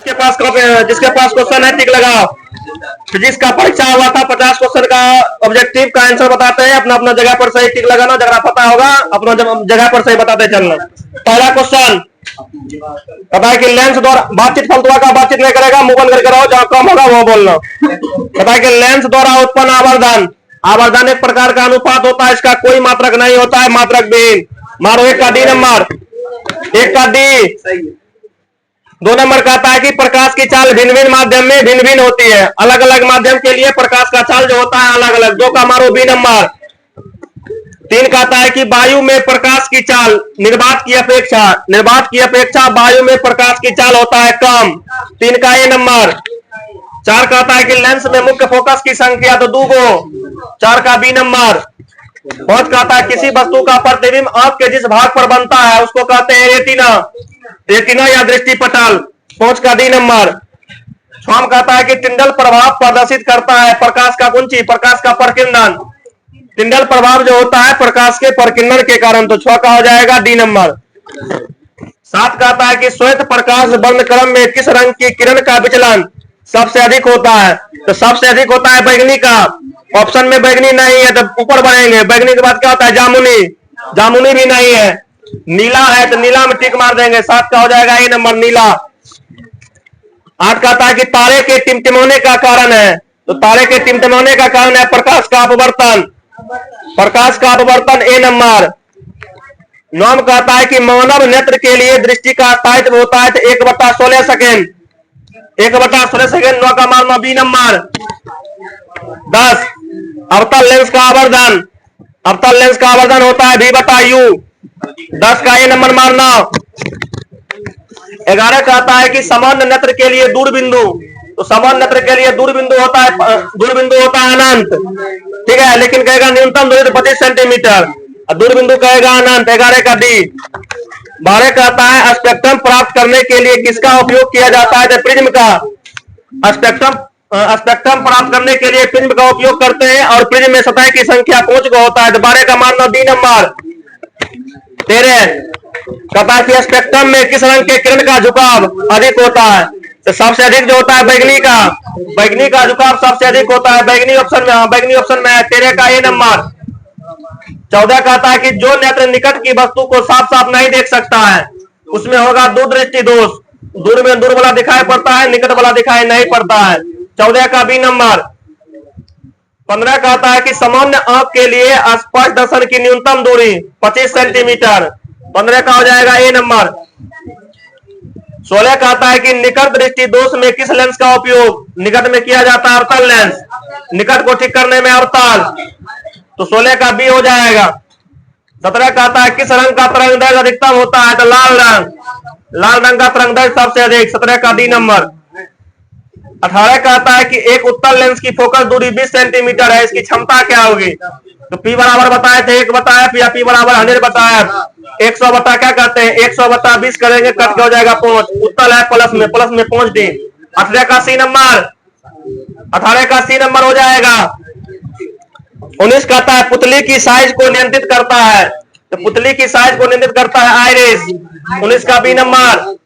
जिसके पास क्वेश्चन है टिक लगाओ। फिजिक्स का परीक्षा हुआ था, 50 क्वेश्चन का ऑब्जेक्टिव का आंसर बताते हैं, अपना अपना जगह पर सही टिक लगाना, जगह पता होगा अपना जगह पर सही बताते चलना। पहला क्वेश्चन पता है कि लेंस द्वारा बातचीत फलतुआ का बातचीत नहीं करेगा, मुंह बंद करके रहो, जहां कम होगा वो बोलना। पता है कि लेंस द्वारा उत्पन्न आवर्धन, आवर्धन एक प्रकार का अनुपात होता है, इसका कोई मात्रक नहीं होता है, मात्रक विहीन। मारो एक का डी नंबर, एक का डी। 2 नंबर कहता है कि प्रकाश की चाल भिन्न भिन्न माध्यम में भिन्न भिन्न होती है, अलग अलग माध्यम के लिए प्रकाश का चाल जो होता है अलग अलग। 2 का मारो बी नंबर। 3 कहता है कि वायु में प्रकाश की चाल निर्वात की अपेक्षा वायु में प्रकाश की चाल होता है कम। 3 का ए नंबर। 4 कहता है कि लेंस में मुख्य फोकस की संख्या तो 2 गो। 4 का बी नंबर। 5 कहता है किसी वस्तु का प्रतिबिंब आंख के जिस भाग पर बनता है उसको कहते हैं रेटिना, रेटिना या दृष्टिपटल। 5 का डी नंबर। 6 कहता है कि टिंडल प्रभाव प्रदर्शित करता है प्रकाश का कुंची, प्रकाश का प्रकीर्णन। टिंडल प्रभाव जो होता है प्रकाश के प्रकीर्णन के कारण, तो 6 का हो जाएगा डी नंबर। 7 कहता है कि श्वेत प्रकाश वर्णक्रम में किस रंग की किरण का विचलन सबसे अधिक होता है, तो सबसे अधिक होता है बैगनी का। ऑप्शन में बैगनी नहीं है तो ऊपर बढ़ेंगे, बैगनी के बाद क्या होता है जामुनी, जामुनी भी नहीं है। नीला है तो नीला में टिक मार देंगे, 7 का हो जाएगा ए नंबर नीला। 8 कहता है कि तारे के टिमटिमाने का कारण है, तो तारे के टिमटिमाने का कारण है प्रकाश का अपवर्तन, प्रकाश का अपवर्तन ए नंबर। 9 कहता है कि मानव नेत्र के लिए दृष्टि का स्थायित्व होता है 1/16 सेकेंड, 1/16 सेकेंड। 9 का मानना बी नंबर। 10 अवतल लेंस का आवर्धन, अवतल लेंस का आवर्धन होता है v/u। 10 का ए नंबर मारना। 11 कहता है कि सामान्य नेत्र के लिए दूरबिंदु, तो सामान्य नेत्र के लिए दूरबिंदु होता है अनंत, ठीक है, लेकिन कहेगा न्यूनतम दूरी 25 सेंटीमीटर, दूरबिंदु कहेगा अनंत। 11 का डी। 12 कहता है स्पेक्ट्रम प्राप्त करने के लिए किसका उपयोग किया जाता है, तो प्रिज्म का। स्पेक्ट्रम प्राप्त करने के लिए प्रिज्म का उपयोग करते हैं और प्रिज्म में सतह की संख्या 5 को होता है, तो 12 का मानना डी नंबर। 13 कहता है कि स्पेक्ट्रम में किस रंग के किरण का झुकाव अधिक होता है, तो सबसे अधिक जो होता है बैगनी का, बैगनी का झुकाव सबसे अधिक होता है, बैगनी ऑप्शन में, बैगनी ऑप्शन में है। 13 का ए नंबर। 14 कहता है कि जो नेत्र निकट की वस्तु को साफ साफ नहीं देख सकता है उसमें होगा दूरदृष्टि दोष, दूर में दूर वाला दिखाई पड़ता है, निकट वाला दिखाई नहीं पड़ता है। 14 का बी नंबर। 15 कहता है कि सामान्य आंख के लिए स्पर्श दर्शन की न्यूनतम दूरी 25 सेंटीमीटर, 15 का हो जाएगा ए नंबर। 16 कहता है कि निकट दृष्टि दोष में किस लेंस का उपयोग निकट में किया जाता है, अवतल लेंस, निकट को ठीक करने में अवतल, तो 16 का बी हो जाएगा। 17 कहता है किस रंग का तरंगदैर्घ्य अधिकतम होता है, तो लाल रंग, लाल रंग का तरंगदैर्घ्य सबसे अधिक, 17 का डी नंबर। 18 कहता है कि एक उत्तल लेंस की फोकस दूरी 20 सेंटीमीटर है, इसकी क्षमता क्या होगी, तो P बराबर बताए थे 1 बताया या P बराबर 100 बताया। 100 बता क्या कहते हैं, 100 बता 20 करेंगे, कट के हो जाएगा 5, उत्तल है प्लस में 5 डी। 18 का सी नंबर, 18 का सी नंबर हो जाएगा। 19 कहता है पुतली की साइज को नियंत्रित करता है, तो पुतली की साइज को नियंत्रित करता है आइरिस, 19 का बी नंबर।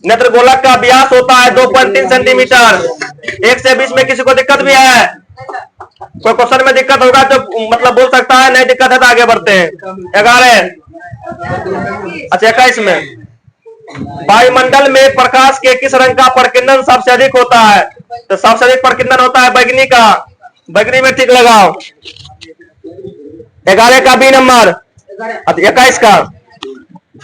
नेत्र गोलक का व्यास होता है 2.3 सेंटीमीटर। 1 से 20 में किसी को दिक्कत भी है, कोई क्वेश्चन में दिक्कत होगा तो मतलब बोल सकता है, नहीं दिक्कत है तो आगे बढ़ते हैं। 11 अच्छा 21 में वायुमंडल में प्रकाश के किस रंग का प्रकीर्णन सबसे अधिक होता है, तो सबसे अधिक प्रकीर्णन होता है बैगनी का, बैगनी में टिक लगाओ। 11 का बी नंबर। 21 का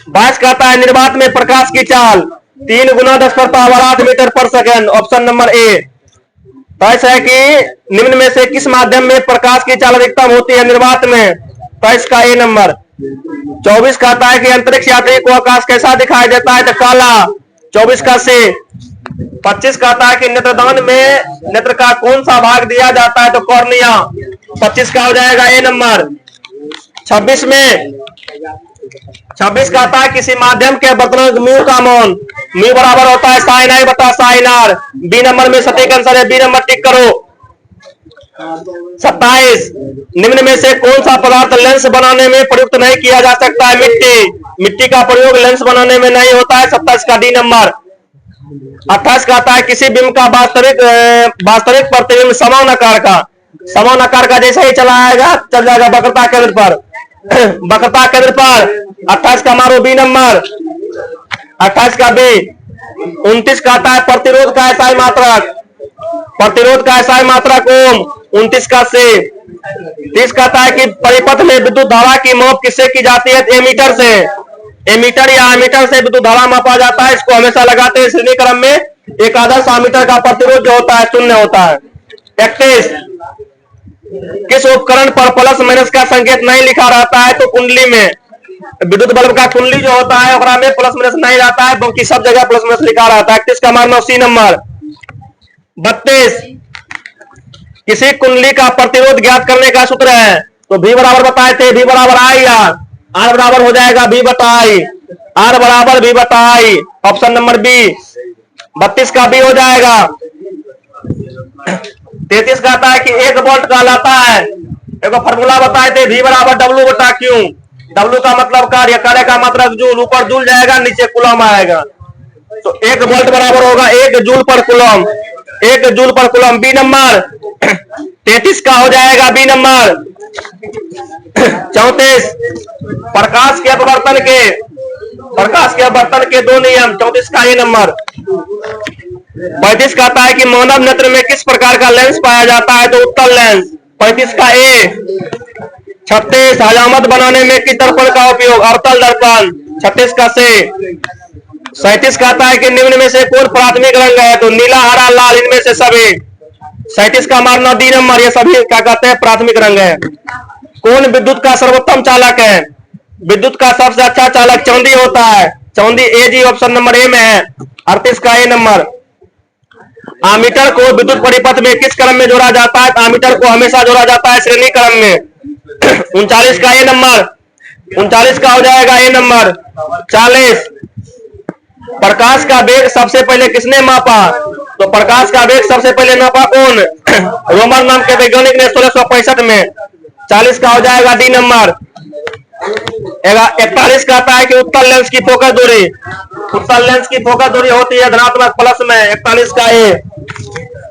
22 कहता है निर्वात में प्रकाश की चाल 3 × 10⁸ मीटर पर सेकेंड, ऑप्शन नंबर ए। तो ऐसा है कि निम्न में से किस माध्यम में प्रकाश की चाल अधिकतम होती है, निर्वात में, तो इसका ए नंबर। 24 कहता है कि अंतरिक्ष यात्री को आकाश कैसा दिखाई देता है, तो काला, 24 का से। 25 कहता है कि नेत्रदान में नेत्र का कौन सा भाग दिया जाता है, तो कॉर्निया, 25 का हो जाएगा ए नंबर। 26 कहता है किसी माध्यम के वर्तमान म्यू का मान, म्यू बराबर होता है साइन आई बटा साइन आर, बी नंबर में सटीक आंसर है, बी नंबर टिक करो। 27 निम्न में से कौन सा पदार्थ लेंस बनाने में प्रयुक्त नहीं किया जा सकता है, मिट्टी, मिट्टी का प्रयोग लेंस बनाने में नहीं होता है, 27 का डी नंबर। 28 का आता है किसी बिंब का वास्तविक प्रतिबिंब समान आकार का जैसे ही चल जाएगा वक्रता केंद्र पर वक्रता केंद्र पर 28 का मारो बी नंबर, 28 का बी। 29 का आता है प्रतिरोध का एसआई मात्रक ओम, 29 का सी। 30 का आता है कि परिपथ में विद्युत धारा की माप किससे की जाती है? एमीटर से। एमीटर या एमीटर से विद्युत धारा मापा जाता है। इसको हमेशा लगाते हैं श्रेणी क्रम में। एक आदर्श एमीटर का प्रतिरोध जो होता है 0 होता है। 31 किस उपकरण पर प्लस माइनस का संकेत नहीं लिखा रहता है? तो कुंडली में, विद्युत बल्ब का कुंडली जो होता है ओकरा में प्लस माइनस नहीं रहता है, बाकी सब जगह प्लस माइनस लिखा रहता है। 31 का मानना सी नंबर। 32 किसी कुंडली का प्रतिरोध ज्ञात करने का सूत्र है? तो V बराबर बताए थे, V बराबर आई आर, आर बराबर हो जाएगा V बटा आई, आर बराबर V बटा आई, ऑप्शन नंबर बी। 32 का बी हो जाएगा। 33 का आता है कि 1 वोल्ट कहलाता है, एक फॉर्मूला बताए थे V बराबर W बटा क्यू। W का मतलब कार्य, कार्य का मतलब जूल, ऊपर जूल जाएगा नीचे कूलम आएगा, तो 1 वोल्ट बराबर होगा 1 joule per coulomb, 1 joule per coulomb. B number 33 का हो जाएगा बी नंबर। 34 प्रकाश के अपवर्तन के 2 नियम, 34 का ये नंबर। 35 का आता है कि मानव नेत्र में किस प्रकार का लेंस पाया जाता है? तो उत्तल लेंस, 35 का ए। 36 हजामत बनाने में किस दर्पण का उपयोग? अवतल दर्पण, 36 का से। 37 का आता है कि निम्न में से कौन प्राथमिक रंग है? तो नीला, हरा, लाल, इनमें से सभी। 37 का मारना डी नंबर, ये सभी क्या कहते हैं? प्राथमिक रंग है। कौन विद्युत का सर्वोत्तम चालक है? विद्युत का सबसे अच्छा चालक चांदी होता है, चांदी ए जी, ऑप्शन नंबर ए में है। 38 का ए नंबर। आमीटर को विद्युत परिपथ में किस क्रम में जोड़ा जाता है? आमीटर को हमेशा जोड़ा जाता है श्रेणी क्रम में। 39 का ए नंबर, 39 का हो जाएगा ए नंबर। 40 प्रकाश का वेग सबसे पहले किसने मापा? तो प्रकाश का वेग सबसे पहले नापा कौन? रोमन नाम के वैज्ञानिक ने 1665 में। 40 का हो जाएगा डी नंबर। 41 का आता है कि उत्तल लेंस की फोकस दूरी, उत्तल लेंस की फोकस दूरी होती है धनात्मक प्लस में, 41 का ए।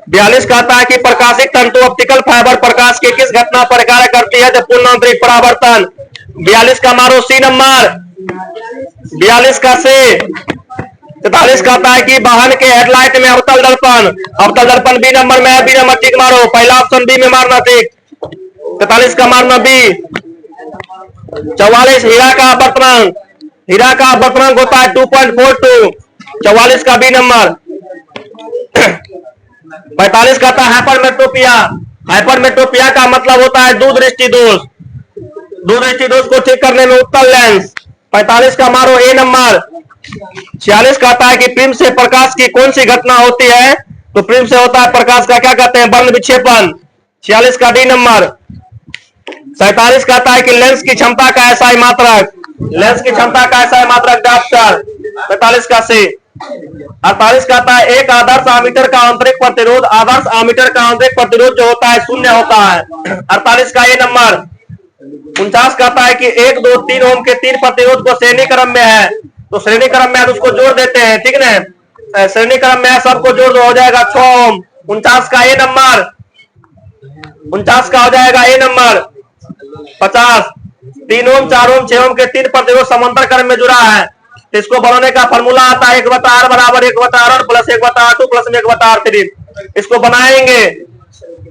42 का आता है कि प्रकाशित तंतु ऑप्टिकल फाइबर प्रकाश की किस घटना पर कार्य करती है? तो पूर्णांतरिक परावर्तन। 42 का मारो सी नंबर, 42 का से। 43 का आता है कि वाहन के हेडलाइट में अवतल दर्पण बी नंबर में है, बी नंबर ठीक मारो, पहला ऑप्शन बी में मारना ठीक। 43 का मारना बी। 44 हीरा का अपवर्तनांक होता है 2.42, 44 का बी नंबर। 45 का आता है हाइपरमेट्रोपिया का मतलब होता है दूरदृष्टि दोष को ठीक करने में उत्तल लेंस, 45 का मारो ए नंबर। 46 का आता है कि प्रिज्म से प्रकाश की कौन सी घटना होती है? तो प्रिज्म से होता है प्रकाश का क्या कहते हैं? वर्ण विक्षेपण, 46 का डी नंबर। 47 का आता है कि लेंस की क्षमता का एसआई मात्रक, डॉक्टर, 45 का सी। 48 का आता है एक आदर्श आमीटर का आंतरिक प्रतिरोध जो होता है 0 होता है, 48 का ए नंबर। 49 का आता है कि 1, 2, 3 ओम के 3 प्रतिरोध को श्रेणी क्रम में है, तो श्रेणी क्रम में है तो उसको जोड़ देते हैं, ठीक ना? श्रेणी क्रम में है, सबको जोड़ दो, हो जाएगा 6 ओम। 49 का ए नंबर, 49 का हो जाएगा ए नंबर। 50 3 ओम, 4 ओम, 6 ओम के 3 प्रतिरोध समांतर क्रम में जुड़ा है, तो इसको बनाने का फॉर्मूला आता है 1/r बराबर 1/r plus 1/r2 plus 1/r3। इसको बनाएंगे,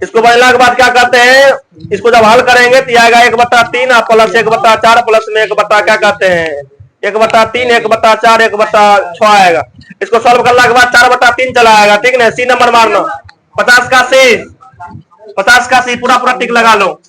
इसको बनाने के बाद क्या करते हैं? इसको जब हल करेंगे तो आएगा 1/3 प्लस 1/4 प्लस में 1/, क्या कहते हैं? 1/3, 1/4, 1/6 आएगा। इसको सॉल्व करने के बाद 4/3 चला आएगा, ठीक ना? सी नंबर मारना। 50 का सी पूरा टिक लगा लो।